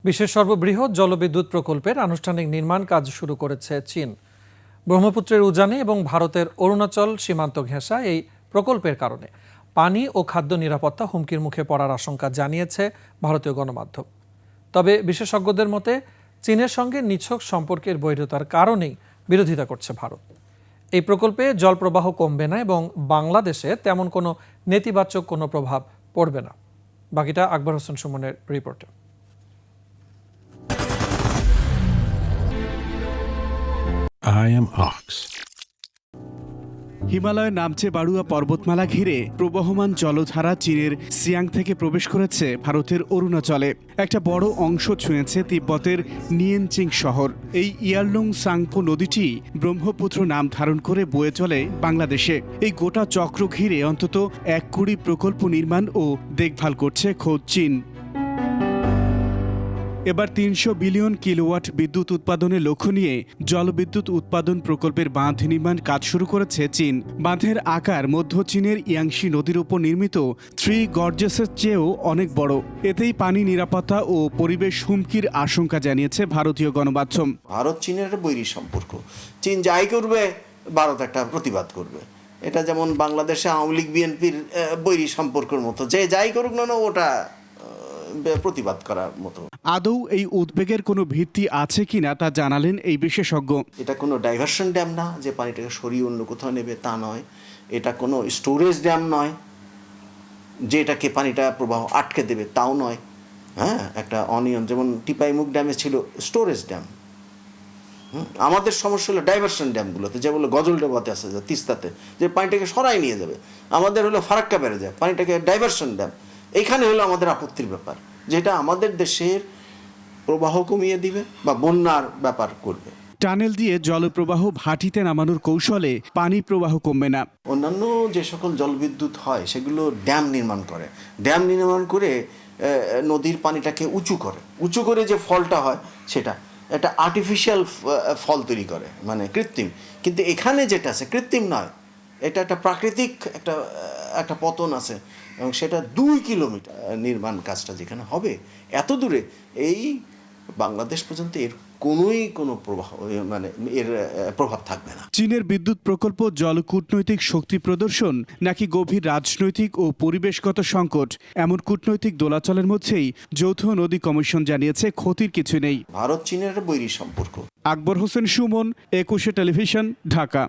বিশ্বের সর্ববৃহৎ জলবিদ্যুৎ প্রকল্পের আনুষ্ঠানিক নির্মাণ কাজ শুরু করেছে চীন। ব্রহ্মপুত্রের উজানে এবং ভারতের অরুণাচল সীমান্ত ঘেঁষা এই প্রকল্পের কারণে পানি ও খাদ্য নিরাপত্তা হুমকির মুখে পড়ার আশঙ্কা জানিয়েছে ভারতীয় গণমাধ্যম। তবে বিশেষজ্ঞদের মতে চীনের সঙ্গে নিছক সম্পর্কের বৈধতার কারণেই বিরোধিতা করছে ভারত। এই প্রকল্পে জলপ্রবাহ কমবে না এবং বাংলাদেশে তেমন কোনো নেতিবাচক কোনো প্রভাব পড়বে না। বাকিটা আকবর হোসেন সুমনের রিপোর্টে। I am Ox. হিমালয়ের নামচে বাড়ুয়া পর্বতমালা ঘিরে প্রবহমান জলধারা চীনের সিয়াং থেকে প্রবেশ করেছে ভারতের অরুণাচলে। একটা বড় অংশ ছুঁয়েছে তিব্বতের নিয়েনচিং শহর। এই ইয়ারলুং সাংপো নদীটি ব্রহ্মপুত্র নাম ধারণ করে বয়ে চলে বাংলাদেশে। এই গোটা চক্র ঘিরে অন্তত 1 প্রকল্প নির্মাণ ও দেখভাল করছে খোদ চীন। এবার 300 বিলিয়ন কিলোওয়াট বিদ্যুৎ উৎপাদনের লক্ষ্য নিয়ে জলবিদ্যুৎ উৎপাদন প্রকল্পের বাঁধ নির্মাণ কাজ শুরু করেছে চীন। বাঁধের আকার মধ্য চীনের ইয়াংশি নদীর উপর নির্মিত 3 গর্জেসের চেয়েও অনেক বড়। এতেই পানি নিরাপত্তা ও পরিবেশ হুমকির আশঙ্কা জানিয়েছে ভারতীয় গণমাধ্যম। ভারত চীনের একটা বৈরী সম্পর্ক। চীন যাই করবে ভারত একটা প্রতিবাদ করবে। এটা যেমন বাংলাদেশে আওয়ামী লীগ বিএনপির বৈরী সম্পর্কের মতো, যে যাই করুক না ওটা প্রতিবাদ করার মতো। আদৌ এই উদ্বেগের কোনো ভিত্তি আছে কিনা তা জানালেন এই বিশেষজ্ঞ। এটা কোনো ডাইভারশন ড্যাম না যে পানিটাকে সরিয়ে অন্য কোথাও নেবে, তা নয়। এটা কোনো স্টোরেজ ড্যাম নয় যে এটাকে পানিটা প্রবাহ আটকে দেবে, তাও নয়। হ্যাঁ, একটা অনিয়ন যেমন টিপাইমুখ ড্যামে ছিল স্টোরেজ ড্যাম। আমাদের সমস্যা হলো ডাইভারশন ড্যামগুলোতে, যেগুলো গজলডোবাতে আছে, যে তিস্তাতে, যে পানিটাকে সরাই নিয়ে যাবে। আমাদের হলো ফারাক্কা ব্যারেজে পানিটাকে ডাইভারশন ড্যাম। এইখানে হলো আমাদের আপত্তির ব্যাপার, যেটা আমাদের দেশের প্রবাহ কমিয়ে দিবে বা বন্যার ব্যাপার করবে। টানেল দিয়ে জলপ্রবাহ ভাটিতে নামানোর কৌশলে পানি প্রবাহ কমবে না। অন্যান্য যে সকল জলবিদ্যুৎ হয় সেগুলো ড্যাম নির্মাণ করে। ড্যাম নির্মাণ করে নদীর পানিটাকে উঁচু করে যে ফলটা হয় সেটা একটা আর্টিফিশিয়াল ফল তৈরি করে, মানে কৃত্রিম। কিন্তু এখানে যেটা আছে কৃত্রিম নয়, এটা একটা প্রাকৃতিক একটা পতন আছে, এবং সেটা 2 কিলোমিটার নির্মাণ কাজটা যেখানে হবে এত দূরে, এই বাংলাদেশ পর্যন্ত এর কোনো প্রভাব থাকবে না। চীনের বিদ্যুৎ প্রকল্প জলকূটনৈতিক শক্তি প্রদর্শন নাকি গভীর রাজনৈতিক ও পরিবেশগত সংকট, এমন কূটনৈতিক দোলাচলের মধ্যেই যৌথ নদী কমিশন জানিয়েছে ক্ষতির কিছু নেই। ভারত চীনের বৈরী সম্পর্ক। আকবর হোসেন সুমন, 21 টেলিভিশন, ঢাকা।